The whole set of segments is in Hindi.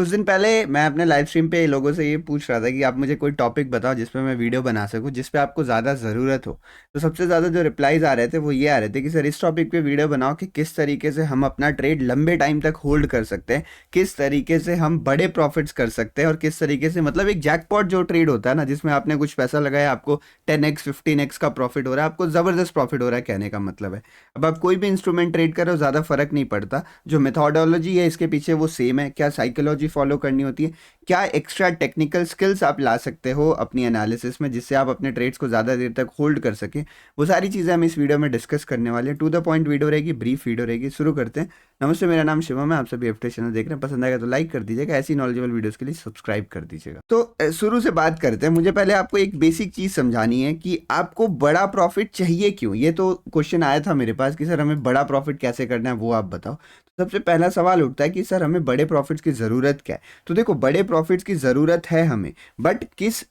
कुछ दिन पहले मैं अपने लाइव स्ट्रीम पे लोगों से ये पूछ रहा था कि आप मुझे कोई टॉपिक बताओ जिस पे मैं वीडियो बना सकूं, जिस पे आपको ज़्यादा ज़रूरत हो। तो सबसे ज़्यादा जो रिप्लाईज आ रहे थे वो ये आ रहे थे कि सर इस टॉपिक पे वीडियो बनाओ कि किस तरीके से हम अपना ट्रेड लंबे टाइम तक होल्ड कर सकते हैं, किस तरीके से हम बड़े प्रॉफिट्स कर सकते हैं, और किस तरीके से मतलब एक जैकपॉट जो ट्रेड होता है ना, जिसमें आपने कुछ पैसा लगाया, आपको 10x 15x का प्रॉफिट हो रहा है, आपको ज़बरदस्त प्रॉफिट हो रहा है, कहने का मतलब है। अब आप कोई भी इंस्ट्रूमेंट ट्रेड करो, ज़्यादा फर्क नहीं पड़ता, जो मेथोडोलॉजी है इसके पीछे वो सेम है। क्या साइकोलॉजी फॉलो करनी होती है, क्या एक्स्ट्रा टेक्निकल स्किल्स आप ला सकते हो अपनी एनालिसिस में, जिससे आप अपने ट्रेड्स को ज़्यादा देर तक होल्ड कर सकें, वो सारी चीज़ें हम इस वीडियो में डिस्कस करने वाले हैं। टू द पॉइंट वीडियो रहेगी, ब्रीफ वीडियो रहेगी। शुरू करते हैं। नमस्ते, मेरा नाम शिवम है, आप सभी एफटी चैनल देख रहे हैं। पसंद आएगा तो लाइक कर दीजिएगा, ऐसी नॉलेजेबल वीडियोस के लिए सब्सक्राइब कर दीजिएगा। तो शुरू से बात करते हैं। मुझे पहले आपको एक बेसिक चीज़ समझानी है कि आपको बड़ा प्रॉफिट चाहिए क्यों। ये तो क्वेश्चन आया था मेरे पास कि सर हमें बड़ा प्रॉफिट कैसे करना है, वो आप बताओ। सबसे पहला सवाल उठता है कि सर हमें बड़े प्रॉफिट्स की ज़रूरत क्या है। तो देखो, बड़े प्रॉफिट्स की ज़रूरत है हमें, बट किस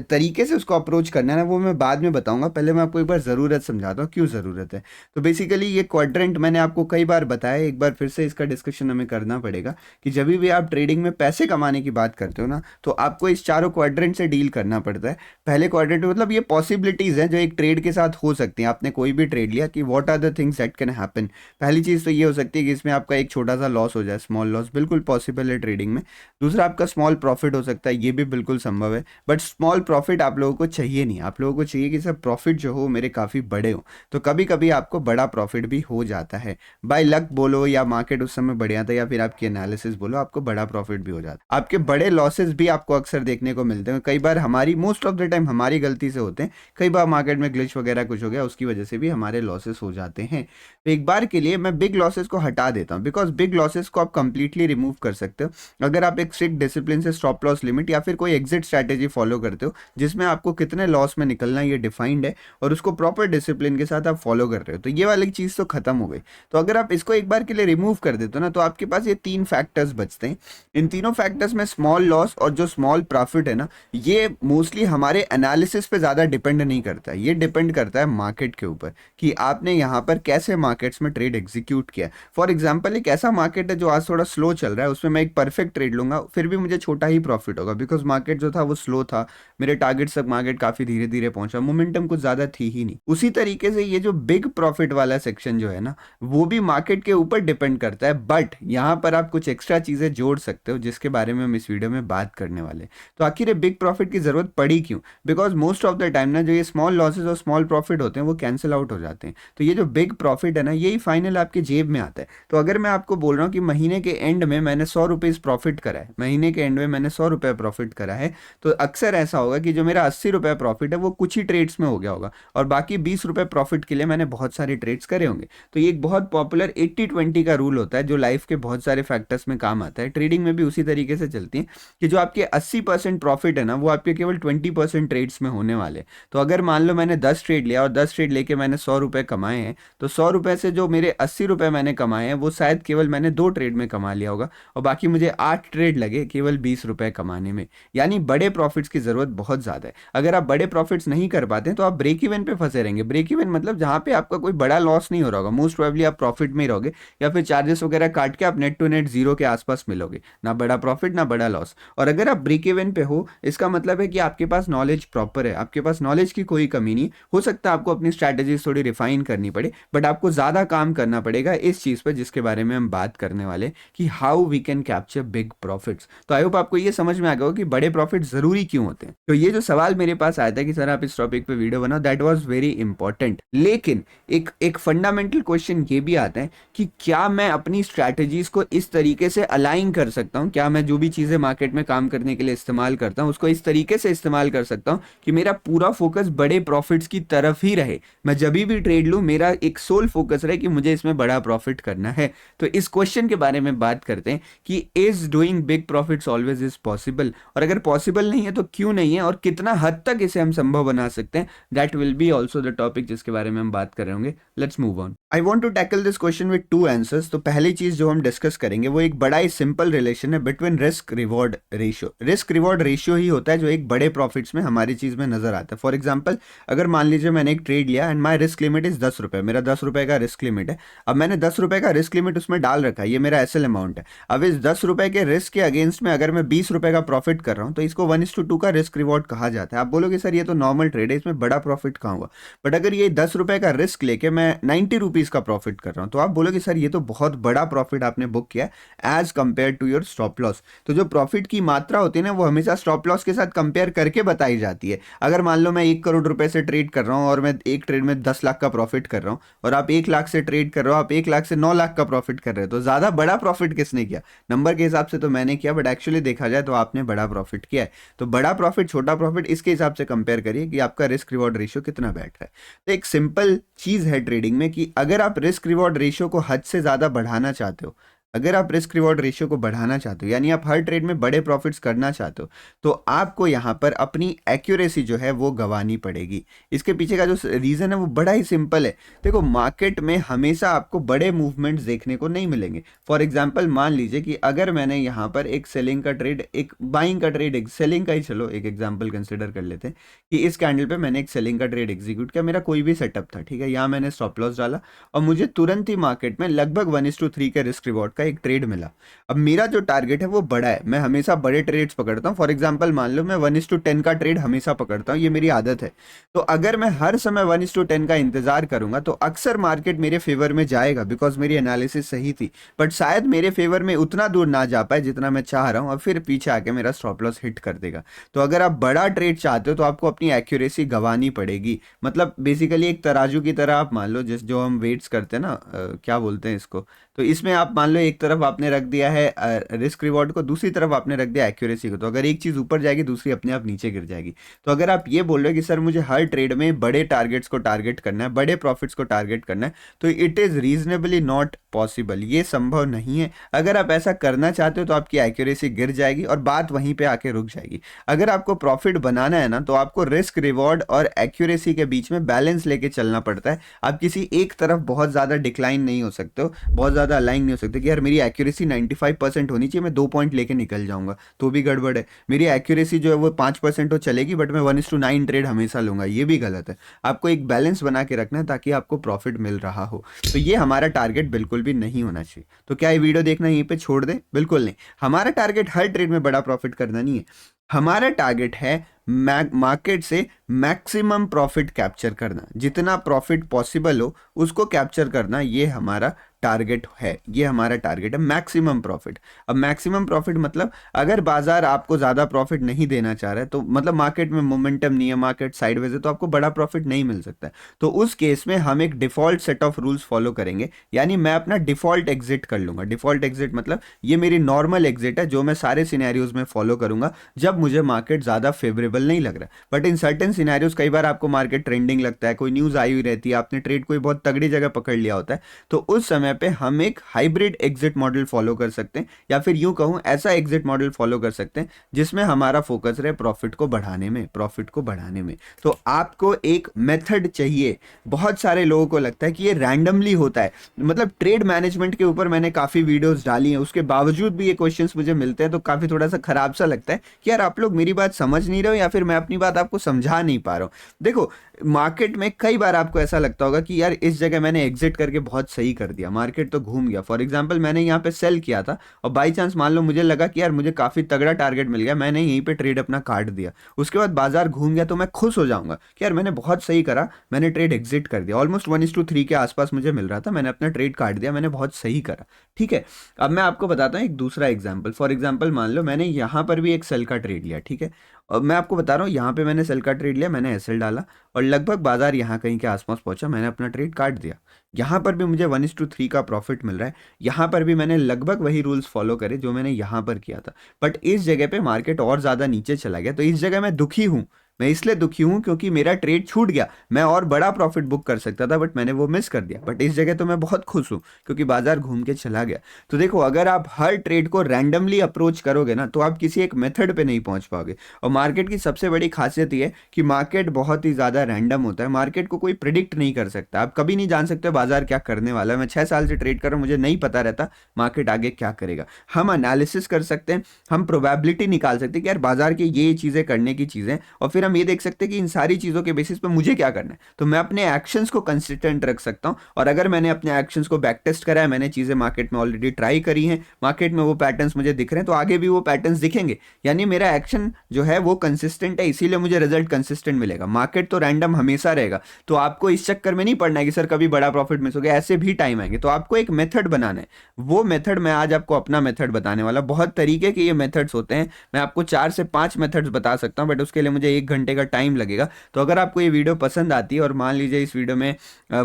तरीके से उसको अप्रोच करना है ना, वो मैं बाद में बताऊंगा। पहले मैं आपको एक बार ज़रूरत समझाता हूँ, क्यों ज़रूरत है। तो बेसिकली ये क्वाड्रेंट मैंने आपको कई बार बताया, एक बार फिर से इसका डिस्कशन हमें करना पड़ेगा कि जब भी आप ट्रेडिंग में पैसे कमाने की बात करते हो ना, तो आपको इस चारों क्वाड्रेंट से डील करना पड़ता है। पहले क्वाड्रेंट मतलब ये पॉसिबिलिटीज़ हैं जो एक ट्रेड के साथ हो सकती हैं। आपने कोई भी ट्रेड लिया कि what are the things that can happen. पहली चीज़ तो ये हो सकती है कि इसमें आपका एक छोटा सा लॉस हो जाए, स्मॉल लॉस, बिल्कुल पॉसिबल है ट्रेडिंग में। दूसरा, आपका स्मॉल प्रॉफिट हो सकता है, ये भी बिल्कुल संभव है। बट स्मॉल प्रॉफिट आप लोगों को चाहिए नहीं, आप लोगों को चाहिए कि सर प्रॉफिट जो हो मेरे काफ़ी बड़े हो। तो कभी कभी आपको बड़ा प्रॉफिट भी हो जाता है, बाय लक बोलो, या मार्केट उस समय बढ़िया था, या फिर आपकी एनालिसिस बोलो, आपको बड़ा प्रॉफिट भी हो जाता है। आपके बड़े लॉसेस भी आपको अक्सर देखने को मिलते हैं। कई बार हमारी, मोस्ट ऑफ द टाइम हमारी गलती से होते हैं। कई बार मार्केट में ग्लिच वगैरह कुछ हो गया, उसकी वजह से भी हमारे लॉसेस हो जाते हैं। तो एक बार के लिए मैं बिग लॉसेस को हटा देता हूँ, बिकॉज बिग लॉसेस को आप कंप्लीटली रिमूव कर सकते हो अगर आप एक स्ट्रिक्ट डिसिप्लिन से स्टॉप लॉस लिमिट या फिर कोई एग्जिट स्ट्रैटेजी फॉलो करते हो, जिसमें आपको कितने लॉस में निकलना है ये डिफाइंड है, और उसको प्रॉपर डिसिप्लिन के साथ आप फॉलो कर रहे हो। तो ये वाली चीज़ तो खत्म हो गई। तो अगर आप इसको एक बार के लिए रिमूव कर देते हो ना, तो आपके पास ये 3 फैक्टर्स बचते हैं। इन तीनों फैक्टर्स में स्मॉल लॉस और जो स्मॉल प्रॉफिट है ना, ये मोस्टली हमारे एनालिसिस पे ज़्यादा डिपेंड नहीं करता है। ये डिपेंड करता है मार्केट के ऊपर कि आपने यहाँ पर कैसे मार्केट्स में ट्रेड एग्जीक्यूट किया। फॉर एग्जाम्पल, एक ऐसा मार्केट है जो आज थोड़ा स्लो चल रहा है, उसमें मैं एक परफेक्ट ट्रेड लूंगा, फिर भी मुझे छोटा ही प्रॉफिट होगा, बिकॉज मार्केट जो था वो स्लो था। मेरे टारगेट तक मार्केट काफी धीरे धीरे पहुंचा, मोमेंटम कुछ ज्यादा थी ही नहीं। उसी तरीके से ये जो बिग प्रॉफिट वाला सेक्शन जो है ना, वो भी मार्केट के ऊपर डिपेंड करता है। बट यहाँ पर आप कुछ एक्स्ट्रा चीजें जोड़ सकते हो, जिसके बारे में हम इस वीडियो में बात करने वाले। तो आखिर ये बिग प्रॉफिट की जरूरत पड़ी क्यों? Because most of the time ना, जो ये स्मॉल लॉसेज और स्मॉल प्रॉफिट होते हैं वो कैंसिल आउट हो जाते हैं। तो ये जो बिग प्रॉफिट है ना, यही फाइनल आपके जेब में आता है। तो अगर मैं आपको बोल रहा हूँ कि महीने के एंड में मैंने 100 रुपीज़ प्रॉफिट करा है, महीने के एंड में मैंने 100 रुपये प्रॉफिट करा है, तो अक्सर ऐसा होगा कि जो मेरा 80 रुपये प्रॉफिट है वो कुछ ही ट्रेड्स में हो गया होगा, और बाकी 20 रुपये प्रॉफिट के लिए मैंने बहुत सारे ट्रेड्स करे होंगे। तो ये एक बहुत पॉपुलर 80-20 का रूल होता है, जो लाइफ के बहुत सारे फैक्टर्स में काम आता है। ट्रेडिंग में भी उसी तरीके से चलती है कि जो आपके 80% प्रॉफिट है ना, वो आपके केवल 20% ट्रेड्स में होने वाले। तो अगर मान लो मैंने 10 ट्रेड लिया और 10 ट्रेड लेके मैंने 100 रुपये कमाए हैं, तो 100 रुपये से जो मेरे 80 रुपये मैंने कमाए हैं, वो शायद केवल मैंने 2 ट्रेड में कमा लिया होगा, और बाकी मुझे 8 ट्रेड लगे केवल 20 रुपये कमाने में। यानी बड़े प्रॉफिट्स की ज़रूरत बहुत ज़्यादा है। अगर आप बड़े प्रॉफिट्स नहीं कर पाते तो आप ब्रेक इवन पे फंसे रहेंगे। ब्रेक इवन मतलब जहाँ पे आपका कोई बड़ा लॉस नहीं हो रहा होगा, मोस्ट प्रोबेबली आप प्रॉफिट में ही रहोगे, या फिर चार्जेस वगैरह काट के आप नेट टू नेट जीरो के आसपास मिलोगे, ना बड़ा प्रॉफिट ना बड़ा लॉस। और अगर आप ब्रेक इवन पे हो, इसका मतलब है कि आपके पास नॉलेज प्रॉपर है, आपके पास नॉलेज की कोई कमी नहीं। हो सकता है आपको अपनी स्ट्रैटेजीज थोड़ी रिफाइन करनी पड़े, बट आपको ज़्यादा काम करना पड़ेगा इस चीज़ पर, जिसके बारे में हम बात करने वाले कि how we can capture big profits. तो आई होप आपको ये समझ में आ गया हो कि बड़े प्रॉफिट ज़रूरी क्यों होते हैं। तो ये जो सवाल मेरे पास आया था कि सर आप इस टॉपिक पे वीडियो बनाओ, दैट वाज वेरी इंपॉर्टेंट। लेकिन एक फंडामेंटल क्वेश्चन ये भी आता है कि क्या मैं अपनी स्ट्रैटेजीज को इस तरीके से अलाइन कर सकता हूँ, क्या मैं जो भी चीज़ें मार्केट में काम करने के लिए इस्तेमाल करता हूँ उसको इस तरीके से इस्तेमाल कर सकता हूँ कि मेरा पूरा फोकस बड़े प्रॉफिट्स की तरफ ही रहे। मैं जब भी ट्रेड लूँ, मेरा एक सोल फोकस रहे कि मुझे इसमें बड़ा प्रॉफिट करना है। तो इस क्वेश्चन के बारे में बात करते हैं कि is doing big profits always is possible, और अगर पॉसिबल नहीं है तो क्यों नहीं है, है और कितना हद तक इसे हम संभव बना सकते हैं, that will be also the topic जिसके बारे में हम बात कर रहे होंगे। Let's move on. I want to tackle this question with two answers. तो पहली चीज जो हम डिस्कस करेंगे वो एक बड़ा ही सिंपल रिलेशन है between risk reward ratio. Risk reward ratio ही होता है जो एक बड़े प्रॉफिट्स में हमारी चीज में नजर आता है। फॉर एग्जाम्पल, अगर मान लीजिए मैंने एक ट्रेड लिया and my risk limit is 10 रुपए, मेरा 10 रुपए का रिस्क लिमिट है। अब मैंने 10 रुपए का रिस्क लिमिट उसमें डाल रखा है, ये मेरा एसएल अमाउंट है। अब इस 10 रुपए के रिस्क के अगेंस्ट में अगर मैं 20 रुपए का प्रॉफिट कर रहा हूं तो इसको 1:2 का रिस्क रिवॉर्ड कहा जाता है। आप बोलोगे सर ये तो नॉर्मल ट्रेड है, इसमें बड़ा प्रॉफिट कहाँ हुआ? बट अगर ये 10 रुपए का रिस्क लेके मैं 90 रुपीज का प्रॉफिट कर रहा हूं तो आप बोलोगे सर ये तो बहुत बड़ा प्रॉफिट आपने बुक किया as compare to your stop loss. तो जो प्रॉफिट की मात्रा होती है ना वो हमेशा स्टॉप लॉस के साथ कंपेयर करके बताई जाती है। अगर मान लो मैं 1 करोड़ रुपए से ट्रेड कर रहा हूं और मैं एक ट्रेड में 10 लाख का प्रॉफिट कर रहा हूं, और आप 1 लाख से ट्रेड कर रहे हो, आप 1 लाख से 9 लाख का प्रॉफिट कर रहे हो, तो ज्यादा बड़ा प्रॉफिट किसने किया? नंबर के हिसाब से तो मैंने किया, बट एक्चुअली देखा जाए तो आपने बड़ा प्रॉफिट किया है। तो बड़ा प्रॉफिट छोटा प्रॉफिट इसके हिसाब से कंपेयर करिए कि आपका रिस्क रिवॉर्ड रेशियो कितना बैठ रहा है। तो एक सिंपल चीज है ट्रेडिंग में कि अगर आप रिस्क रिवॉर्ड रेशियो को हद से ज्यादा बढ़ाना चाहते हो, अगर आप रिस्क रिवॉर्ड रेशियो को बढ़ाना चाहते हो, यानी आप हर ट्रेड में बड़े प्रॉफिट्स करना चाहते हो, तो आपको यहां पर अपनी एक्यूरेसी जो है वो गंवानी पड़ेगी। इसके पीछे का जो रीजन है वो बड़ा ही सिंपल है। देखो, मार्केट में हमेशा आपको बड़े मूवमेंट्स देखने को नहीं मिलेंगे। फॉर एग्जाम्पल, मान लीजिए कि अगर मैंने यहाँ पर एक सेलिंग का ट्रेड, एक बाइंग का ट्रेड, एक सेलिंग का ही चलो एक एग्जाम्पल कंसिडर कर लेते हैं कि इस कैंडल पे मैंने एक सेलिंग का ट्रेड एग्जीक्यूट किया, मेरा कोई भी सेटअप था, ठीक है, यहाँ मैंने स्टॉप लॉस डाला और मुझे तुरंत ही मार्केट में लगभग 1:3 के रिस्क रिवॉर्ड का एक ट्रेड मिला। अब मेरा जो टारगेट है वो बड़ा है, मैं हमेशा बड़े ट्रेड्स पकड़ता हूँ। फॉर एग्जांपल मान लो मैं 1:10 का ट्रेड हमेशा पकड़ता हूँ, ये मेरी आदत है। तो अगर मैं हर समय 1:10 का इंतजार करूंगा तो अक्सर मार्केट मेरे फेवर में जाएगा, बिकॉज मेरी एनालिसिस सही थी, बट शायद मेरे फेवर में उतना दूर ना जा पाए जितना मैं चाह रहा हूँ, और फिर पीछे आके मेरा स्टॉप लॉस हिट कर देगा। तो अगर आप बड़ा ट्रेड चाहते हो तो आपको अपनी एक्यूरेसी गंवानी पड़ेगी। मतलब बेसिकली एक तराजू की तरह आप मान लो, जिस जो हम वेट्स करते हैं ना, क्या बोलते हैं इसको, तो इसमें आप मान लो एक तरफ आपने रख दिया है रिस्क रिवॉर्ड को, दूसरी तरफ आपने रख दिया एक्यूरेसी को। तो अगर एक चीज ऊपर जाएगी दूसरी अपने आप नीचे गिर जाएगी। तो अगर आप ये बोल रहे हो कि सर मुझे हर ट्रेड में बड़े टारगेट्स को टारगेट करना है, बड़े प्रॉफिट्स को टारगेट करना है, तो it is reasonably not possible, ये संभव नहीं है। अगर आप ऐसा करना चाहते हो तो आपकी एक्यूरेसी गिर जाएगी और बात वहीं पे आके रुक जाएगी। अगर आपको प्रॉफिट बनाना है ना तो आपको रिस्क रिवॉर्ड और एक्यूरेसी के बीच में बैलेंस लेके चलना पड़ता है। आप किसी एक तरफ बहुत ज्यादा डिक्लाइन नहीं हो सकते हो, बहुत ज्यादा अलाइन नहीं हो सकते कि यार मेरी एक्यूरेसी 95% होनी चाहिए, मैं 2 पॉइंट लेके निकल जाऊंगा, तो भी गड़बड़ है। मेरी एक्यूरेसी जो है वो 5% तो चलेगी, बट मैं 1:9 ट्रेड हमेशा लूंगा, ये भी गलत है। आपको एक बैलेंस बना के रखना है ताकि आपको प्रॉफिट मिल रहा हो। तो ये हमारा टारगेट बिल्कुल भी नहीं होना चाहिए। तो क्या ये वीडियो देखना यहीं पे छोड़ दे? बिल्कुल नहीं। हमारा टारगेट हर ट्रेड में बड़ा प्रॉफिट करना नहीं है, हमारा टारगेट है मार्केट से मैक्सिमम प्रॉफिट कैप्चर करना, जितना प्रॉफिट पॉसिबल हो उसको कैप्चर करना, ये हमारा टारगेट है। ये हमारा टारगेट है मैक्सिमम प्रॉफिट। अब मैक्सिमम प्रॉफिट मतलब अगर बाजार आपको ज्यादा प्रॉफिट नहीं देना चाह रहा है, तो मतलब मार्केट में मोमेंटम नहीं है, मार्केट साइडवेज है, तो आपको बड़ा प्रॉफिट नहीं मिल सकता है। तो उस केस में हम एक default set of rules follow करेंगे, यानी मैं अपना डिफॉल्ट एग्जिट कर लूंगा। डिफॉल्ट एग्जिट मतलब ये मेरी नॉर्मल एग्जिट है जो मैं सारे सिनेरियोज में फॉलो करूंगा जब मुझे मार्केट ज्यादा फेवरेबल नहीं लग रहा। बट इन सर्टेन सिनेरियोज कई बार आपको मार्केट ट्रेंडिंग लगता है, कोई न्यूज आई हुई रहती है, आपने ट्रेड कोई बहुत तगड़ी जगह पकड़ लिया होता है, तो उस समय पे हम एक हाइब्रिड एग्जिट मॉडल फॉलो कर सकते हैं, या फिर यूं कहूं ऐसा एग्जिट मॉडल फॉलो कर सकते हैं जिसमें हमारा फोकस रहे प्रॉफिट को बढ़ाने में, प्रॉफिट को बढ़ाने में। तो आपको एक मेथड चाहिए। बहुत सारे लोगों को लगता है कि ये रैंडमली होता है, मतलब ट्रेड मैनेजमेंट के ऊपर मैंने काफी वीडियोस डाली हैं, उसके बावजूद भी ये क्वेश्चंस मुझे मिलते हैं, तो काफी थोड़ा सा खराब सा लगता है कि यार आप लोग मेरी बात समझ नहीं रहे हो या फिर मैं अपनी बात आपको समझा नहीं पा रहा हूं। देखो, मार्केट में कई बार आपको ऐसा लगता होगा कि यार इस जगह मैंने एग्जिट करके बहुत सही कर दिया, मार्केट तो घूम गया। फॉर एग्जांपल, मैंने यहाँ पे सेल किया था और बाई चांस मान लो मुझे लगा कि यार मुझे काफी तगड़ा टारगेट मिल गया, मैंने यहीं पे ट्रेड अपना काट दिया, उसके बाद बाजार घूम गया, तो मैं खुश हो जाऊंगा कि यार मैंने बहुत सही करा, मैंने ट्रेड एग्जिट कर दिया, ऑलमोस्ट 1:3 के आसपास मुझे मिल रहा था, मैंने अपना ट्रेड काट दिया, मैंने बहुत सही करा। ठीक है, अब मैं आपको बताता हूँ एक दूसरा एग्जाम्पल। फॉर एग्जाम्पल, मान लो मैंने यहाँ पर भी एक सेल का ट्रेड लिया, ठीक है, और मैं आपको बता रहा हूँ यहाँ पे मैंने सेल का ट्रेड लिया, मैंने एसएल डाला और लगभग बाजार यहाँ कहीं के आसपास पहुंचा, मैंने अपना ट्रेड काट दिया। यहाँ पर भी मुझे 1:3 का प्रॉफिट मिल रहा है, यहाँ पर भी मैंने लगभग वही रूल्स फॉलो करे जो मैंने यहाँ पर किया था, बट इस जगह पे मार्केट और ज्यादा नीचे चला गया, तो इस जगह मैं दुखी हूँ, मैं इसलिए दुखी हूँ क्योंकि मेरा ट्रेड छूट गया, मैं और बड़ा प्रॉफिट बुक कर सकता था बट मैंने वो मिस कर दिया। बट इस जगह तो मैं बहुत खुश हूँ क्योंकि बाजार घूम के चला गया। तो देखो, अगर आप हर ट्रेड को रैंडमली अप्रोच करोगे ना तो आप किसी एक मेथड पे नहीं पहुंच पाओगे। और मार्केट की सबसे बड़ी खासियत ये है कि मार्केट बहुत ही ज़्यादा रैंडम होता है, मार्केट को कोई प्रिडिक्ट नहीं कर सकता। आप कभी नहीं जान सकते बाजार क्या करने वाला है। मैं 6 साल से ट्रेड कर रहा हूँ, मुझे नहीं पता रहता मार्केट आगे क्या करेगा। हम एनालिसिस कर सकते हैं, हम प्रोबेबिलिटी निकाल सकते हैं कि यार बाजार की ये चीज़ें करने की चीज़ें, और फिर हम ये देख सकते हैं कि इन सारी चीज़ों के बेसिस पे मुझे क्या करना है। तो मैं अपने एक्शंस को कंसिस्टेंट रख सकता हूँ, और अगर मैंने अपने एक्शंस को बैक टेस्ट करा है, मैंने चीज़ें मार्केट में ऑलरेडी ट्राई करी हैं, मार्केट में वो पैटर्न्स मुझे दिख रहे हैं, तो आगे भी वो पैटर्न्स दिखेंगे। यानी मेरा एक्शन जो है वो कंसिस्टेंट है, इसीलिए मुझे रिजल्ट कंसिस्टेंट मिलेगा। मार्केट तो रैंडम हमेशा रहेगा, तो आपको इस चक्कर में नहीं पड़ना है कि सर कभी बड़ा प्रॉफिट मिस हो गया, ऐसे भी टाइम आएंगे। तो आपको एक मेथड बनाना है, वो मेथड मैं आज आपको अपना मेथड बताने वाला। बहुत तरीके के ये मेथड्स होते हैं, मैं आपको 4 से 5 मेथड्स बता सकता हूँ, बट उसके लिए मुझे 1 घंटे का टाइम लगेगा। तो अगर आपको ये वीडियो पसंद आती है, और मान लीजिए इस वीडियो में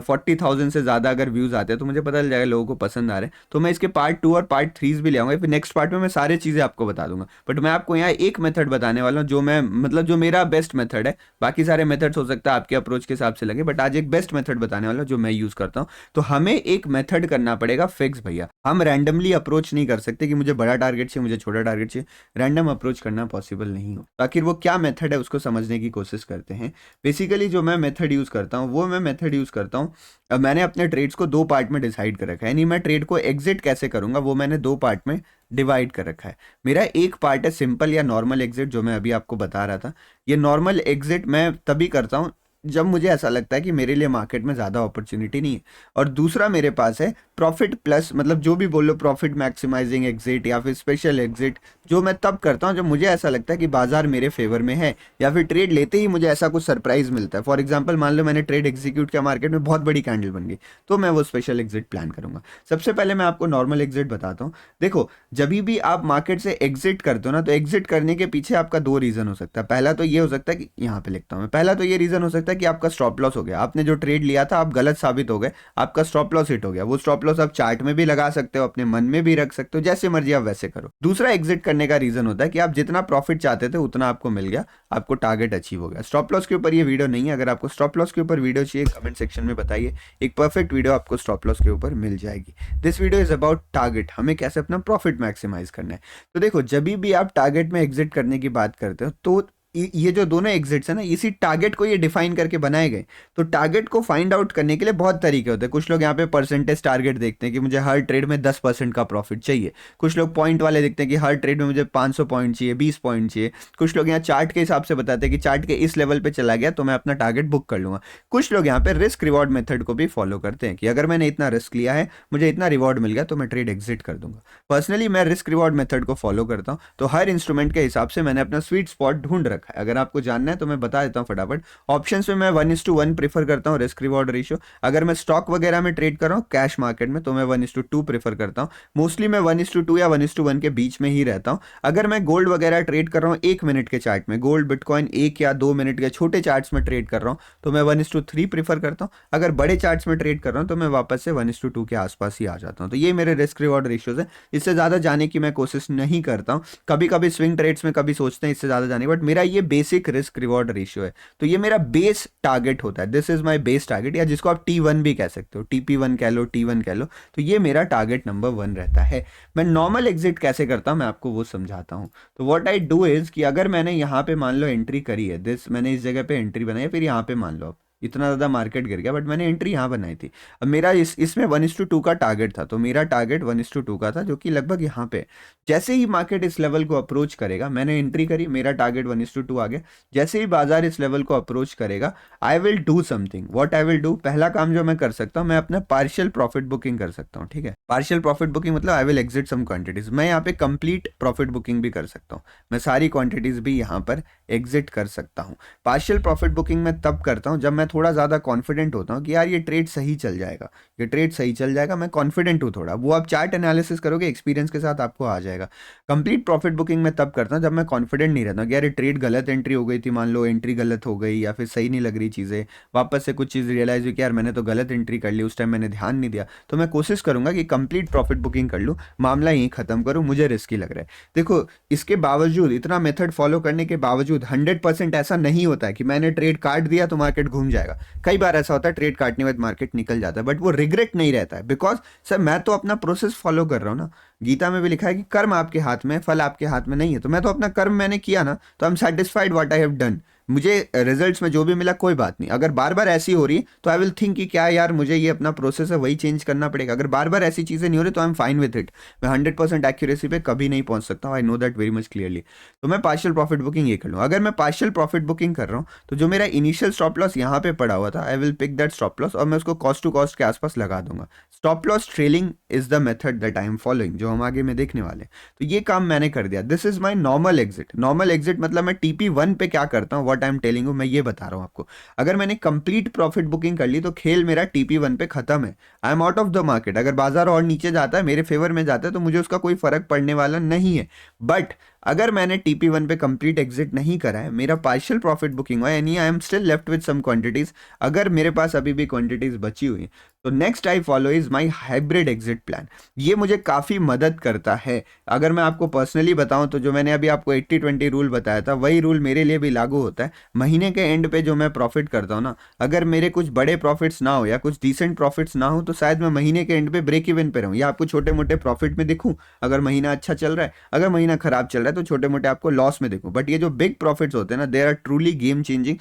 40,000 से ज़्यादा अगर व्यूज़ आते हैं, तो मुझे पता चल जाएगा लोगों को पसंद आ रहे हैं, तो मैं इसके पार्ट 2 और पार्ट 3 भी ले आऊँगा। फिर नेक्स्ट पार्ट में मैं सारी चीज़ें आपको बता दूंगा। बट मैं आपको यहाँ एक मेथड बताने वाला हूँ जो मैं, मतलब जो मेरा बेस्ट मेथड है। बाकी सारे मेथड्स हो सकता है आपके अप्रोच के हिसाब से लगे, बट आज एक बेस्ट मेथड बताने वाला हूँ जो मैं यूज़ करता हूँ। तो हमें एक मेथड करना पड़ेगा फिक्स भैया। हम रैंडमली अप्रोच नहीं कर सकते कि मुझे बड़ा टारगेट चाहिए, मुझे छोटा टारगेट चाहिए। रैंडम अप्रोच करना पॉसिबल नहीं हो। आखिर वो क्या मेथड है उसको समझने की कोशिश करते हैं। बेसिकली जो मैं मेथड यूज़ करता हूँ, वो मैं मेथड यूज़ करता हूँ, अब मैंने अपने ट्रेड्स को 2 पार्ट में डिसाइड कर रखा है। यानी मैं ट्रेड को एग्जिट कैसे करूंगा वो मैंने 2 पार्ट में डिवाइड कर रखा है। मेरा एक पार्ट है सिंपल या नॉर्मल एग्जिट, जो मैं अभी आपको बता रहा था। ये नॉर्मल एग्जिट मैं तभी करता हूँ जब मुझे ऐसा लगता है कि मेरे लिए मार्केट में ज़्यादा अपॉर्चुनिटी नहीं है। और दूसरा मेरे पास है प्रॉफिट प्लस, मतलब जो भी बोलो, प्रॉफिट मैक्सिमाइजिंग एग्जिट या फिर स्पेशल एग्जिट, जो मैं तब करता हूँ जब मुझे ऐसा लगता है कि बाजार मेरे फेवर में है, या फिर ट्रेड लेते ही मुझे ऐसा कुछ सरप्राइज मिलता है। फॉर एग्जांपल, मान लो मैंने ट्रेड एग्जीक्यूट किया, मार्केट में बहुत बड़ी कैंडल बन गई, तो मैं वो स्पेशल एग्जिट प्लान करूंगा। सबसे पहले मैं आपको नॉर्मल एग्जिट बताता हूँ। देखो, जब भी आप मार्केट से एग्जिट करते हो ना, तो एग्जिट करने के पीछे आपका 2 रीज़न हो सकता है। पहला तो ये हो सकता है कि यहाँ पे लिखता हूँ मैं, पहला तो ये रीज़न हो सकता है कि आपका स्टॉप लॉस हो गया, आपने जो ट्रेड लिया था आप गलत साबित हो गए, आपका स्टॉप लॉस हिट हो गया। वो स्टॉप लॉस आप चार्ट में भी लगा सकते हो, अपने मन में भी रख सकते हो, जैसे मर्जी आप वैसे करो। दूसरा एग्जिट करने का रीजन होता है कि आप जितना प्रॉफिट चाहते थे उतना आपको मिल गया, आपको टारगेट अचीव हो गया। स्टॉप लॉस के ऊपर ये वीडियो नहीं है, अगर आपको स्टॉप लॉस के ऊपर वीडियो चाहिए कमेंट सेक्शन में बताइए, एक परफेक्ट वीडियो आपको स्टॉप लॉस के ऊपर मिल जाएगी। This video is about target, हमें कैसे अपना प्रॉफिट मैक्सिमाइज करना है। तो देखो, जब भी आप टारगेट में एग्जिट करने की बात करते हो, तो ये जो दोनों एग्जिट्स है ना, इसी टारगेट को ये डिफाइन करके बनाए गए। तो टारगेट को फाइंड आउट करने के लिए बहुत तरीके होते हैं। कुछ लोग यहाँ पे परसेंटेज टारगेट देखते हैं कि मुझे हर ट्रेड में 10% का प्रॉफिट चाहिए। कुछ लोग पॉइंट वाले देखते हैं कि हर ट्रेड में मुझे 500 पॉइंट चाहिए, 20 पॉइंट चाहिए। कुछ लोग यहाँ चार्ट के हिसाब से बताते हैं कि चार्ट के इस लेवल पे चला गया तो मैं अपना टारगेट बुक कर लूंगा। कुछ लोग यहाँ पे रिस्क रिवॉर्ड मेथड को भी फॉलो करते हैं कि अगर मैंने इतना रिस्क लिया है, मुझे इतना रिवॉर्ड मिल गया, तो मैं ट्रेड एग्जिट कर दूंगा। पर्सनली मैं रिस्क रिवॉर्ड मेथड को फॉलो करता हूँ, तो हर इंस्ट्रूमेंट के हिसाब से मैंने अपना स्वीट स्पॉट ढूंढ रखा है। अगर आपको जानना है तो मैं बता देता हूँ फटाफट। ऑप्शंस में मैं 1:1 प्रीफर करता हूँ, रिस्क रिवॉर्ड रेशियो। अगर मैं स्टॉक वगैरह में ट्रेड कर रहा हूँ कैश मार्केट में, तो मैं 1:2 प्रीफर करता हूँ। मोस्टली मैं 1:2 या 1:1 के बीच में ही रहता हूँ। अगर मैं गोल्ड वगैरह ट्रेड कर रहा हूँ 1 मिनट के चार्ट में, गोल्ड बिटकॉइन 1 या 2 मिनट के छोटे चार्ट्स में ट्रेड कर रहा हूँ, तो मैं 1:3 प्रीफर करता हूँ। अगर बड़े चार्ट्स में ट्रेड कर रहा हूँ तो मैं वापस से 1:2 के आसपास ही आ जाता हूँ। तो ये मेरे रिस्क रिवॉर्ड रेशियोज है। इससे ज़्यादा जाने की मैं कोशिश नहीं करता हूँ। कभी कभी स्विंग ट्रेड्स में कभी सोचते हैं इससे ज़्यादा जाने, बट मेरा ये बेसिक रिस्क रिवॉर्ड रेशियो है। तो ये मेरा बेस टारगेट होता है, this is my base target, या जिसको आप T1 भी कह सकते हो, TP1 कह लो, T1 कह लो। तो ये मेरा टारगेट नंबर 1 रहता है। मैं नॉर्मल एग्जिट कैसे करता हूँ मैं आपको वो समझाता हूँ। तो व्हाट आई डू इज कि अगर मैंने यहाँ पे मान लो एंट्री करी है, दिस मैंने इस जगह पे एंट्री बनाई है, फिर यहाँ पे मान लो आप इतना ज़्यादा मार्केट गिर गया, बट मैंने एंट्री यहाँ बनाई थी। अब मेरा इसमें 1:2 का टारगेट था, तो मेरा टारगेट 1:2 का था, जो कि लगभग यहाँ पे। जैसे ही मार्केट इस लेवल को अप्रोच करेगा, मैंने एंट्री करी, मेरा टारगेट 1:2 आ गया। जैसे ही बाजार इस लेवल को अप्रोच करेगा, I will do something. What I will do, पहला काम जो मैं कर सकता हूँ, मैं अपना पार्शियल प्रॉफिट बुकिंग कर सकता हूँ। ठीक है, पार्शियल प्रॉफिट बुकिंग मतलब I will exit some quantities. मैं यहाँ पे कंप्लीट प्रॉफिट बुकिंग भी कर सकता हूँ, मैं सारी क्वांटिटीज भी यहाँ पर एग्जिट कर सकता हूँ। पार्शियल प्रॉफिट बुकिंग मैं तब करता हूँ जब मैं थोड़ा ज़्यादा कॉन्फिडेंट होता हूँ कि यार ये ट्रेड सही चल जाएगा, ये ट्रेड सही चल जाएगा, मैं कॉन्फिडेंट हूँ थोड़ा, वो आप चार्ट एनालिसिस करोगे एक्सपीरियंस के साथ आपको आ जाएगा। कंप्लीट प्रॉफिट बुकिंग मैं तब करता हूँ जब मैं कॉन्फिडेंट नहीं रहता कि यार ये ट्रेड गलत एंट्री हो गई थी, मान लो एंट्री गलत हो गई या फिर सही नहीं लग रही चीज़ें, वापस से कुछ चीज़ रियलाइज हुई कि यार मैंने तो गलत एंट्री कर ली, उस टाइम मैंने ध्यान नहीं दिया, तो मैं कोशिश करूंगा कि कंप्लीट प्रॉफिट बुकिंग कर लूँ, मामला यहीं खत्म करूँ, मुझे रिस्की लग रहा है। देखो इसके बावजूद, इतना मेथड फॉलो करने के बावजूद 100% ऐसा नहीं होता है कि मैंने ट्रेड काट दिया तो मार्केट घूम जाएगा। कई बार ऐसा होता है ट्रेड काटने के बाद मार्केट निकल जाता है, बट वो रिग्रेट नहीं रहता है, बिकॉज सर मैं तो अपना प्रोसेस फॉलो कर रहा हूँ ना। गीता में भी लिखा है कि कर्म आपके हाथ में, फल आपके हाथ में नहीं है, तो मैं तो अपना कर्म मैंने किया ना, तो I am satisfied what I have done. मुझे रिजल्ट्स में जो भी मिला कोई बात नहीं। अगर बार बार ऐसी हो रही है तो आई विल थिंक कि क्या यार मुझे ये अपना प्रोसेस है वही चेंज करना पड़ेगा। अगर बार बार ऐसी चीज़ें नहीं हो रही तो I am fine with it. मैं 100% एक्यूरेसी पे कभी नहीं पहुंच सकता हूँ, I know that very much clearly. तो मैं पार्शियल प्रॉफिट बुकिंग ये कर लूँ। अगर मैं पार्शियल प्रॉफिट बुकिंग कर रहा हूँ तो जो मेरा इनिशियल स्टॉप लॉस यहाँ पे पड़ा हुआ था, I will pick that stop loss और मैं उसको कॉस्ट टू कॉस्ट के आसपास लगा दूंगा। Stop loss trailing is the method that I am following, जो हम आगे में देखने वाले। तो ये काम मैंने कर दिया। This is my normal exit. Normal exit मतलब मैं TP1 पे क्या करता हूँ, what I am telling you, मैं ये बता रहा हूँ आपको। अगर मैंने कंप्लीट प्रॉफिट बुकिंग कर ली तो खेल मेरा TP1 पे खत्म है, I am out of the market. अगर बाजार और नीचे जाता है, मेरे फेवर में जाता है, तो मुझे उसका कोई फर्क पड़ने वाला नहीं है। बट अगर मैंने TP1 पे कंप्लीट एग्जिट नहीं करा है, मेरा पार्शियल प्रॉफिट बुकिंग हुआ है, यानी I am still left with some quantities, अगर मेरे पास अभी भी क्वांटिटीज बची हुई, तो next I follow is my hybrid exit plan. ये मुझे काफ़ी मदद करता है। अगर मैं आपको पर्सनली बताऊं तो जो मैंने अभी आपको 80-20 रूल बताया था, वही रूल मेरे लिए भी लागू होता है। महीने के एंड पे जो मैं प्रॉफिट करता हूँ ना, अगर मेरे कुछ बड़े प्रॉफिट्स ना हो या कुछ डिसेंट प्रॉफिट्स ना हो, तो शायद मैं महीने के एंड पे ब्रेक इवन पे रहूँ या आपको छोटे मोटे प्रॉफिट में दिखूँ अगर महीना अच्छा चल रहा है। अगर महीना खराब चल रहा है तो छोटे मोटे आपको लॉस में देखूँ। बट ये जो बिग प्रॉफिट्स होते हैं ना, they are truly game changing,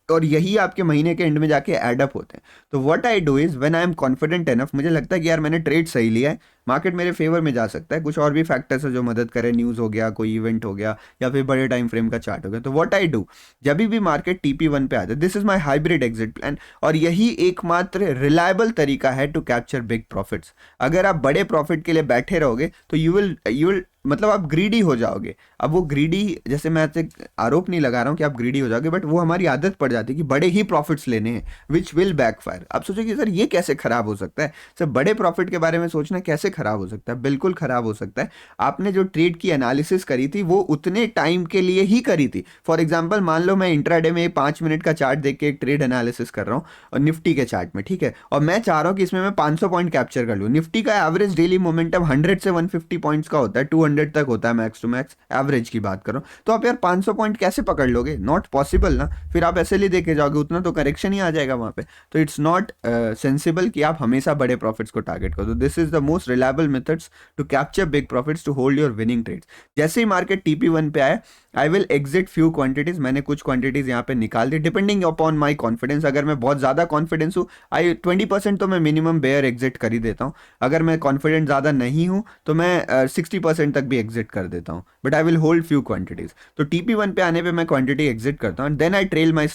और यही आपके महीने के एंड में जाके एडअप होते हैं। तो what I do is, when I am confident enough, मुझे लगता है कि यार मैंने ट्रेड सही लिया है, मार्केट मेरे फेवर में जा सकता है, कुछ और भी फैक्टर्स है जो मदद करें, न्यूज़ हो गया, कोई इवेंट हो गया, या फिर बड़े टाइम फ्रेम का चार्ट हो गया, तो व्हाट आई डू, जब भी मार्केट TP1 पे आ जाए, this is my hybrid exit plan. और यही एकमात्र रिलायबल तरीका है टू कैप्चर बिग प्रॉफिट्स। अगर आप बड़े प्रॉफिट के लिए बैठे रहोगे तो यू विल मतलब आप ग्रीडी हो जाओगे। अब वो ग्रीडी, जैसे मैं आपसे आरोप नहीं लगा रहा हूँ कि आप ग्रीडी हो जाओगे, बट वो हमारी आदत पड़ जाती है कि बड़े ही प्रॉफिट्स लेने हैं, विच विल बैकफायर। आप सोचोगे सर ये कैसे खराब हो सकता है, सर बड़े प्रॉफिट के बारे में सोचना कैसे खराब हो सकता है? बिल्कुल खराब हो सकता है। आपने जो ट्रेड की एनालिसिस करी थी वो उतने टाइम के लिए ही करी थी। फॉर एग्जाम्पल मान लो मैं इंट्राडे में 5 मिनट का चार्ट देख के एक ट्रेड एनालिसिस कर रहा हूँ और निफ्टी के चार्ट में, ठीक है, और मैं चाह रहा हूँ कि इसमें मैं 500 पॉइंट कैप्चर कर लूँ। निफ्टी का एवरेज डेली मोमेंटम 100 से 150 पॉइंट्स का होता है, 200 तक होता है मैक्स टू मैक्स, एवरेज की बात करो। तो आप यार 500 पॉइंट कैसे पकड़ लोगे? नॉट पॉसिबल ना। फिर आप ऐसे ही देखे जाओगे, उतना तो करेक्शन ही आ जाएगा वहां पे। तो इट्स नॉट सेंसिबल कि आप हमेशा बड़े प्रॉफिट्स को टारगेट करो। तो this is the most reliable methods to capture big profits, to hold your winning trades. जैसे ही मार्केट TP1 पे आए, I will exit few quantities. मैंने कुछ क्वांटिटीज यहाँ पे निकाल दी डिपेंडिंग अपॉन माई कॉन्फिडेंस। अगर मैं बहुत ज़्यादा कॉन्फिडेंस हूँ, 20% तो मैं मिनिमम बेयर एग्जिट कर ही देता हूँ। अगर मैं कॉन्फिडेंट ज़्यादा नहीं हूँ तो मैं 60% तक भी एग्जिट कर देता हूँ, but I will hold few quantities. तो TP1 पे आने पे मैं क्वांटिटी एग्जिट करता हूँ, then I trail my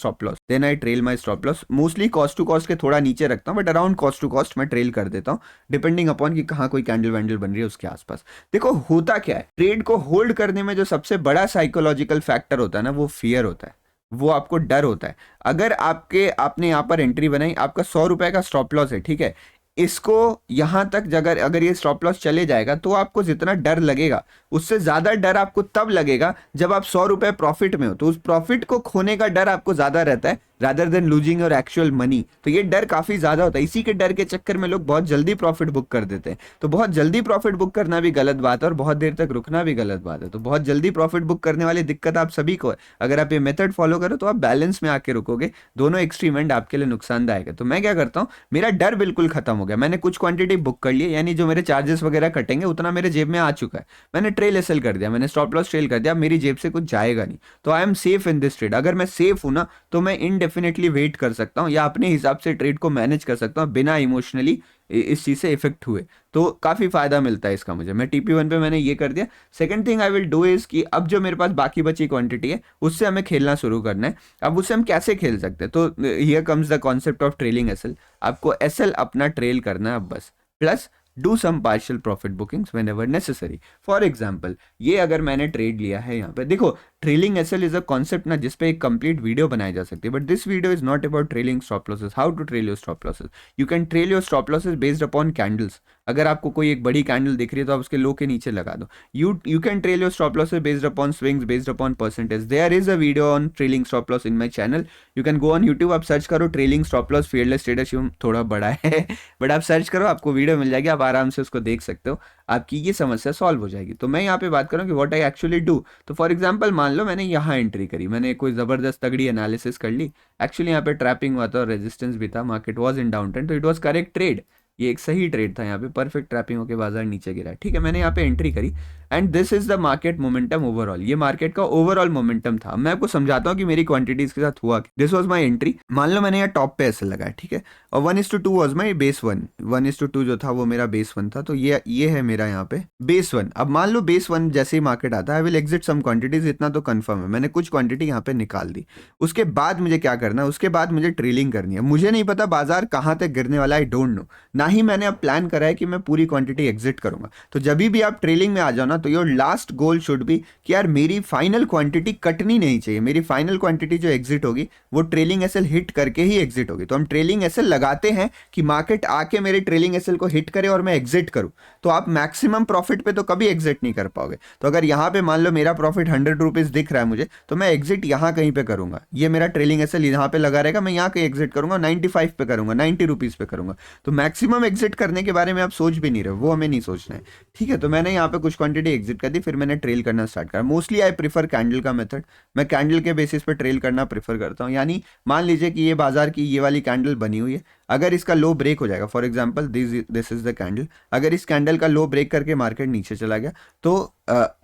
stop loss. Mostly cost to cost के थोड़ा नीचे रखता हूँ, but around cost to cost मैं ट्रेल कर देता हूँ, डिपेंडिंग अपॉन कि कहाँ कोई कैंडल वैंडल बन रही है उसके आसपास। देखो होता क्या है, ट्रेड को होल्ड करने में जो सबसे बड़ा साइकोलॉजिकल फैक्टर होता है ना, वो फियर होता है, वो आपको डर होता है। अगर आपने यहाँ पर एंट्री बनाई, आपका 100 रुपए का स्टॉप लॉस है, ठीक है, इसको यहां तक अगर ये स्टॉप लॉस चले जाएगा तो आपको जितना डर लगेगा, उससे ज्यादा डर आपको तब लगेगा जब आप 100 रुपए प्रॉफिट में हो। तो उस प्रॉफिट को खोने का डर आपको ज्यादा रहता है rather than losing your actual money. तो ये डर काफी ज्यादा होता है। इसी के डर के चक्कर में लोग बहुत जल्दी प्रॉफिट बुक कर देते हैं। तो बहुत जल्दी प्रॉफिट बुक करना भी गलत बात है और बहुत देर तक रुकना भी गलत बात है। तो बहुत जल्दी प्रॉफिट बुक करने वाली दिक्कत आप सभी को है। अगर आप ये मेथड फॉलो करो तो आप बैलेंस में आके रुकोगे, दोनों एक्सट्रीम एंड आपके लिए नुकसानदायक है। तो मैं क्या करता हूँ, मेरा डर बिल्कुल खत्म हो गया। मैंने कुछ क्वांटिटी बुक कर ली, यानी जो मेरे चार्जेस वगैरह कटेंगे उतना मेरे जेब में आ चुका है। मैंने ट्रेल एसएल कर दिया, मैंने स्टॉप लॉस ट्रेल कर दिया, मेरी जेब से कुछ जाएगा नहीं। तो I am safe in this trade. अगर मैं सेफ हूं ना तो मैं इनडेफिनेटली वेट कर सकता हूं या अपने हिसाब से ट्रेड को मैनेज कर सकता हूं बिना इमोशनली इस चीज से इफेक्ट हुए। तो काफी फायदा मिलता है इसका मुझे। मैं TP1 पे मैंने ये कर दिया। Second thing I will do is कि अब जो मेरे पास बाकी बची क्वांटिटी है उससे हमें खेलना शुरू करना है। अब उससे हम कैसे खेल सकते हैं, तो here comes the concept of trailing SL. आपको एसएल अपना ट्रेल करना है अब बस। Plus do some partial profit bookings whenever necessary. For example, ये अगर मैंने ट्रेड लिया है यहाँ पे, देखो trailing SL is a concept ना जिसपे एक कंप्लीट वीडियो बनाई जा सकती है, but this video is not about trailing stop losses, how to trail your stop losses. You can trail your stop losses based upon candles. अगर आपको कोई एक बड़ी कैंडल दिख रही है तो आप उसके लो के नीचे लगा दो। You can trail your stop losses based upon swings, based upon percentage. There is a video on trailing stop loss in my channel. You can go on YouTube, आप सर्च करो trailing stop loss fearless trader Shivam, थोड़ा बड़ा है बट आप सर्च करो, आपको वीडियो मिल जाएगी, आप आराम से उसको देख सकते हो, आपकी ये समस्या सॉल्व हो जाएगी। तो मैं यहाँ पे बात करूँ कि व्हाट आई एक्चुअली डू। तो फॉर एग्जांपल मान लो मैंने यहाँ एंट्री करी, मैंने कोई ज़बरदस्त तगड़ी एनालिसिस कर ली, एक्चुअली यहाँ पे ट्रैपिंग हुआ था और रेजिस्टेंस भी था, market was in down trend, तो इट वाज करेक्ट ट्रेड, ये एक सही ट्रेड था, यहाँ पे परफेक्ट ट्रैपिंग होकर बाजार नीचे गिरा। ठीक है, मैंने यहाँ पे एंट्री करी and this is the market momentum overall, ये मार्केट का ओवरऑल मोमेंटम था। मैं आपको समझाता हूँ कि मेरी क्वांटिटीज के साथ हुआ। दिस वाज माय एंट्री, मान लो मैंने यहाँ टॉप पे ऐसे लगाया, ठीक है, और 1:2 वॉज माई बेस 1, 1:2 जो था वो मेरा बेस 1 था, तो ये है मेरा यहाँ पे बेस 1। अब मान लो बेस 1 जैसे ही मार्केट आता है, I will exit some quantities, इतना तो कंफर्म है, मैंने कुछ क्वांटिटी यहाँ पे निकाल दी। उसके बाद मुझे क्या करना है, उसके बाद मुझे ट्रेलिंग करनी है। मुझे नहीं पता बाजार कहाँ तक गिरने वाला, आई डोंट नो, ना ही मैंने अब प्लान करा है कि मैं पूरी क्वांटिटी एग्जिट करूंगा। तो जब भी आप ट्रेलिंग में आ जाओ ना, तो your last goal should be कि यार मेरी फाइनल क्वांटिटी कटनी नहीं चाहिए, मेरी फाइनल क्वांटिटी जो एग्जिट होगी वो ट्रेलिंग एसएल हिट करके ही एग्जिट होगी। तो हम ट्रेलिंग एसएल लगाते हैं कि मार्केट आके मेरे ट्रेलिंग एसएल को हिट करे और मैं एग्जिट करूं, तो आप मैक्सिमम प्रॉफिट पे तो कभी एग्जिट नहीं कर पाओगे। तो अगर यहाँ पे मान लो मेरा प्रॉफिट 100 रुपीज दिख रहा है मुझे, तो मैं एग्जिट यहाँ कहीं पे करूंगा, ये मेरा ट्रेलिंग एसएल यहाँ पे लगा रहेगा, मैं यहाँ कहीं एग्जिट करूंगा, 95 पे करूंगा, 90 रुपीज पे करूंगा। तो मैक्सिमम एग्जिट करने के बारे में आप सोच भी नहीं रहे, वो हमें नहीं सोचना है। ठीक है, तो मैंने यहाँ पे कुछ क्वांटिटी एग्जिट कर दी, फिर मैंने ट्रेल करना स्टार्ट करा। मोस्टली आई प्रीफर कैंडल का मेथड, मैं कैंडल के बेसिस पे ट्रेल करना प्रीफर करता हूँ। यानी मान लीजिए कि ये बाजार की ये वाली कैंडल बनी हुई है, अगर इसका लो ब्रेक हो जाएगा, for example this is the candle, अगर इस कैंडल का लो ब्रेक करके मार्केट नीचे चला गया, तो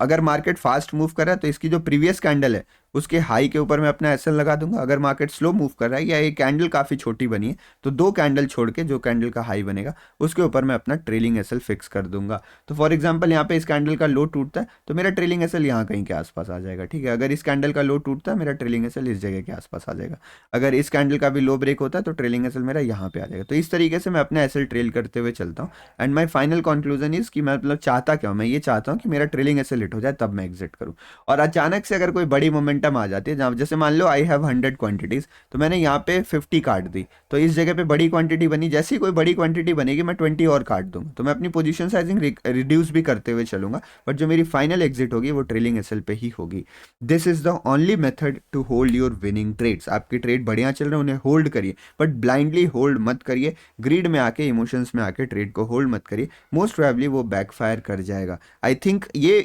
अगर मार्केट फास्ट मूव कर रहा है तो इसकी जो प्रीवियस कैंडल है उसके हाई के ऊपर मैं अपना एसएल लगा दूंगा। अगर मार्केट स्लो मूव कर रहा है या ये कैंडल काफ़ी छोटी बनी है, तो 2 कैंडल छोड़ के जो कैंडल का हाई बनेगा उसके ऊपर मैं अपना ट्रेलिंग एसएल फिक्स कर दूंगा। तो फॉर एग्जांपल यहाँ पे इस कैंडल का लो टूटता है तो मेरा ट्रेलिंग एसएल यहाँ कहीं के आसपास आ जाएगा। ठीक है, अगर इस कैंडल का लो टूटता है मेरा ट्रेलिंग एसएल इस जगह के आसपास आ जाएगा। अगर इस कैंडल का भी लो ब्रेक होता है तो ट्रेलिंग एसएल मेरा यहाँ पे आ जाएगा। तो इस तरीके से मैं अपना एसएल ट्रेल करते हुए चलता हूँ। And my final conclusion is कि मैं मतलब चाहता क्या हूँ, मैं ये चाहता हूँ कि मेरा ट्रेलिंग एसएल हिट हो जाए तब मैं एग्जिट करूँ। और अचानक से अगर कोई बड़ी मोमेंटम आ जाती है, जैसे मान लो आई हैव 100 क्वांटिटीज, तो मैंने यहाँ पे 50 काट दी, तो इस जगह पे बड़ी क्वांटिटी बनी, जैसे ही कोई बड़ी क्वांटिटी बनेगी मैं 20 और काट दूंगा। तो मैं अपनी पोजीशन साइजिंग रिड्यूस भी करते हुए चलूंगा, बट जो मेरी फाइनल एग्जिट होगी वो ट्रेलिंग एसएल पे ही होगी। This is the only method to hold your winning trades. आपके ट्रेड बढ़िया चल रहे हैं उन्हें होल्ड करिए, बट ब्लाइंडली होल्ड मत करिए, ग्रीड में आके इमोशंस में आके ट्रेड को होल्ड मत करिए, मोस्ट प्रोबेबली वो बैकफायर कर जाएगा। आई थिंक ये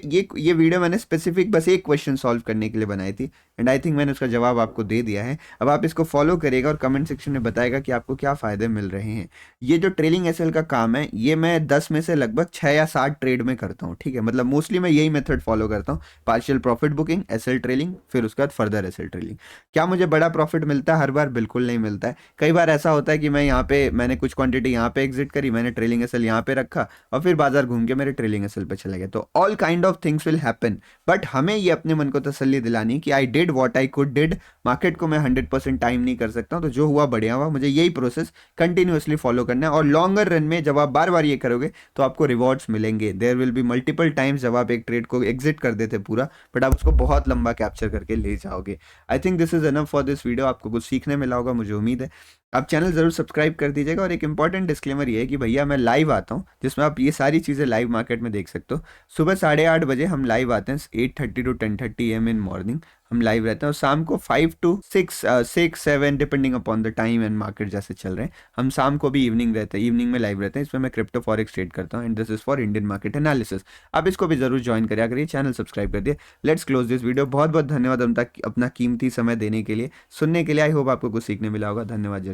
वीडियो मैंने स्पेसिफिक बस एक क्वेश्चन सॉल्व करने के लिए बनाई थी, एंड आई थिंक मैंने उसका जवाब आपको दे दिया है। अब आप इसको फॉलो करिएगा और कमेंट सेक्शन में बताएगा कि आपको क्या फ़ायदे मिल रहे हैं। ये जो ट्रेलिंग एसएल का काम है ये मैं 10 में से लगभग 6 या 7 ट्रेड में करता हूँ। ठीक है, मतलब मोस्टली मैं यही मेथड फॉलो करता हूँ, partial profit booking, SL trailing, फिर उसके बाद फर्दर एसएल ट्रेलिंग। क्या मुझे बड़ा प्रॉफिट मिलता है हर बार? बिल्कुल नहीं मिलता है। कई बार ऐसा होता है कि मैं यहाँ पे मैंने कुछ क्वांटिटी यहाँ पे एग्जिट करी, मैंने ट्रेलिंग एसएल यहाँ पे रखा और फिर बाजार घूम के मेरे ट्रेलिंग एसएल पे चला गया। तो all kind of things will happen, but हमें ये अपने मन को तसल्ली दिलानी कि I did what I could did. Market को मैं 100% टाइम नहीं कर सकता हूँ, तो जो हुआ बढ़िया हुआ। मुझे यही प्रोसेस कंटिन्यूअसली फॉलो करना है और लॉन्गर रन में जब आप बार बार ये करोगे तो आपको रिवॉर्ड्स मिलेंगे। There will be multiple times जब आप एक ट्रेड को एग्जिट कर देते पूरा, बट आप उसको बहुत लंबा कैप्चर करके ले जाओगे। I think this is enough for this video. आपको कुछ सीखने मिला होगा, मुझे उम्मीद है। आप चैनल जरूर सब्सक्राइब कर दीजिएगा। और एक इंपॉर्टेंट डिस्क्लेमर ये है कि भैया मैं लाइव आता हूँ जिसमें आप ये सारी चीज़ें लाइव मार्केट में देख सकते हो। सुबह 8:30 बजे हम लाइव आते हैं, 8:30 to 10:30 AM इन मॉर्निंग हम लाइव रहते हैं, और शाम को 5 to 6 7 depending upon the time and market जैसे चल रहे हैं। हम शाम को भी इवनिंग रहते हैं, इवनिंग में लाइव रहते हैं। इसमें मैं क्रिप्टो फॉरेक्स ट्रेड करता हूँ and this is for Indian market analysis. आप इसको भी जरूर ज्वाइन करिए, करिए, चैनल सब्सक्राइब कर दिए। Let's close this video. बहुत बहुत धन्यवाद अपना कीमती समय देने के लिए, सुनने के लिए। आई होप आपको कुछ सीखने मिला होगा। धन्यवाद। जय